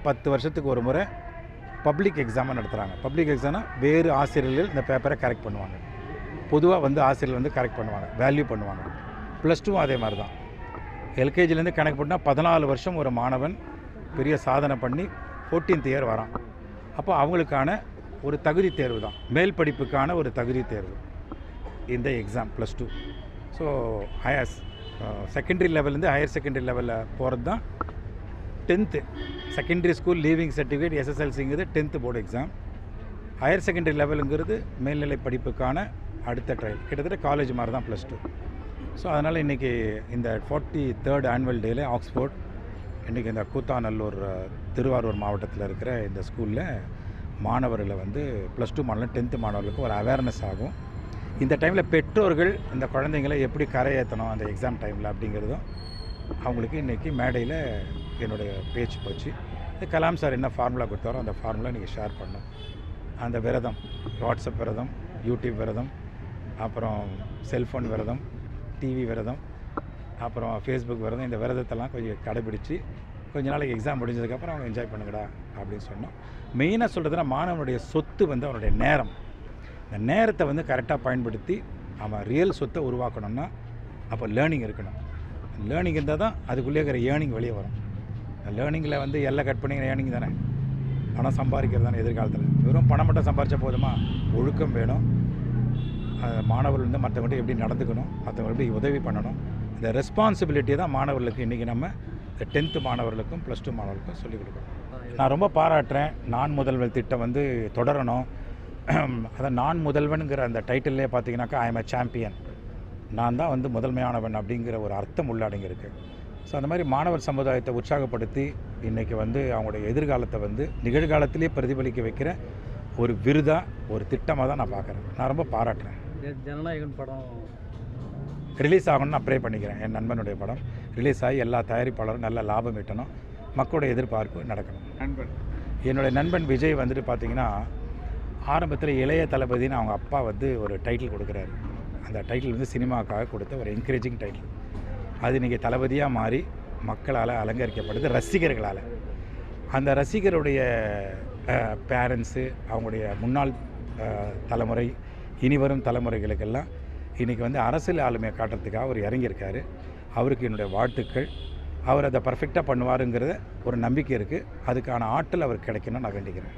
10 வருஷத்துக்கு ஒரு முறை பப்ளிக் எக்ஸாமை நடத்துகிறாங்க. பப்ளிக் எக்ஸாம்னா வேறு ஆசிரியர்கள் இந்த பேப்பரை கரெக்ட் பண்ணுவாங்க. பொதுவாக வந்து ஆசிரியர்கள் வந்து கரெக்ட் பண்ணுவாங்க, வேல்யூ பண்ணுவாங்க. +2 அதே மாதிரி தான். எல்கேஜிலேருந்து கணக்கு போட்டால் 14 வருஷம் ஒரு மாணவன் பெரிய சாதனை பண்ணி 14th இயர் வரான். அப்போ அவங்களுக்கான ஒரு தகுதி தேர்வு தான், மேல் படிப்புக்கான ஒரு தகுதி தேர்வு இந்த எக்ஸாம் +2. ஸோ செகண்டரி லெவல்லேருந்து ஹையர் செகண்டரி லெவலில் போகிறது தான் 10th secondary school leaving certificate SSLCங்கிறது 10th board exam. Higher secondary லெவலுங்கிறது மேல்நிலை படிப்புக்கான அடுத்த ட்ரையல், கிட்டத்தட்ட காலேஜ் மாதிரி தான் +2. ஸோ அதனால் இன்றைக்கி இந்த 43rd ஆனுவல் டேயில் ஆக்ஸ்ஃபோர்ட் இன்றைக்கி இந்த கூத்தாநல்லூர் திருவாரூர் மாவட்டத்தில் இருக்கிற இந்த ஸ்கூலில் மாணவர்களை வந்து +2 மாணவர்கள் 10th மாணவர்களுக்கு ஒரு அவேர்னஸ் ஆகும். இந்த டைமில் பெற்றோர்கள் இந்த குழந்தைங்களை எப்படி கரையேற்றணும் அந்த எக்ஸாம் டைமில் அப்படிங்கிறதும் அவங்களுக்கு இன்றைக்கி மேடையில் என்னுடைய பேச்சு போச்சு. கலாம் சார் என்ன ஃபார்முலா கொடுத்தாரோ அந்த ஃபார்முலா இன்றைக்கி ஷேர் பண்ணோம். அந்த விரதம், வாட்ஸ்அப் விரதம், யூடியூப் விரதம், அப்புறம் செல்ஃபோன் விரதம், டிவி விரதம், அப்புறம் ஃபேஸ்புக் விரதம், இந்த விரதத்தெல்லாம் கொஞ்சம் கடைபிடிச்சி கொஞ்ச நாளைக்கு எக்ஸாம் முடிஞ்சதுக்கப்புறம் அவங்க என்ஜாய் பண்ணுங்கடா அப்படின்னு சொன்னோம். மெயினாக சொல்கிறதுனா மாணவனுடைய சொத்து வந்து அவனுடைய நேரம். இந்த நேரத்தை வந்து கரெக்டாக பயன்படுத்தி அவன் ரியல் சொத்தை உருவாக்கணும்னா அப்போ லேர்னிங் இருக்கணும். லேர்னிங் இருந்தால் தான் அதுக்குள்ளே இருக்கிற ஏர்னிங் வெளியே வரும். லேர்னிங்கில் வந்து எல்லாம் கட் பண்ணிக்கிற ஏர்னிங் தானே, பணம் சம்பாதிக்கிறது தானே எதிர்காலத்தில். வெறும் பணம் மட்டும் சம்பாதிச்சா போதுமா? ஒழுக்கம் வேணும். மாணவர்கள் வந்து மற்றவங்கள்ட்ட எப்படி நடந்துக்கணும், மற்றவங்க எப்படி உதவி பண்ணணும், இந்த ரெஸ்பான்சிபிலிட்டி தான் மாணவர்களுக்கு இன்றைக்கி நம்ம இந்த 10th மாணவர்களுக்கும் +2 மாணவர்களுக்கும் சொல்லிக் கொடுக்கணும். நான் ரொம்ப பாராட்டுறேன். நான் முதல்வன் திட்டம் வந்து தொடரணும். அதான் நான் முதல்வனுங்கிற அந்த டைட்டில்லே பார்த்தீங்கன்னாக்கா ஐ எம் அ சாம்பியன், நான் தான் வந்து முதன்மையானவன் அப்படிங்கிற ஒரு அர்த்தம் உள்ளடங்கியிருக்கு. ஸோ அந்த மாதிரி மாணவர் சமுதாயத்தை உற்சாகப்படுத்தி இன்றைக்கி வந்து அவங்களுடைய எதிர்காலத்தை வந்து நிகழ்காலத்திலே பிரதிபலிக்க வைக்கிற ஒரு விருதாக, ஒரு திட்டமாக தான் நான் பார்க்குறேன். நான் ரொம்ப பாராட்டுறேன். ஜனநாயகன் படம் ரிலீஸ் ஆகணும்னு நான் ப்ரே பண்ணிக்கிறேன். என் நண்பனுடைய படம் ரிலீஸ் ஆகி எல்லா தயாரிப்பாளரும் நல்ல லாபம் ஈட்டணும், மக்களுடைய எதிர்பார்ப்பு நடக்கணும். என்னுடைய நண்பன் விஜய் வந்துட்டு பார்த்திங்கன்னா ஆரம்பத்தில் இளைய தளபதினு அவங்க அப்பா வந்து ஒரு டைட்டில் கொடுக்குறாரு. அந்த டைட்டில் வந்து சினிமாவுக்காக கொடுத்த ஒரு என்கரேஜிங் டைட்டில். அது இன்றைக்கி தளபதியாக மாறி மக்களால் அலங்கரிக்கப்படுது, ரசிகர்களால். அந்த ரசிகருடைய பேரண்ட்ஸு, அவங்களுடைய முன்னாள் தலைமுறை, இனிவரும் தலைமுறைகளுக்கெல்லாம் இன்றைக்கி வந்து அரசியல் ஆளுமையை காட்டுறதுக்காக அவர் இறங்கியிருக்காரு. அவருக்கு என்னுடைய வாழ்த்துக்கள். அவர் அதை பர்ஃபெக்டாக பண்ணுவாருங்கிறத ஒரு நம்பிக்கை இருக்குது. அதுக்கான ஆற்றல் அவருக்கு கிடைக்கணும்னு நான் வேண்டிக்கிறேன்.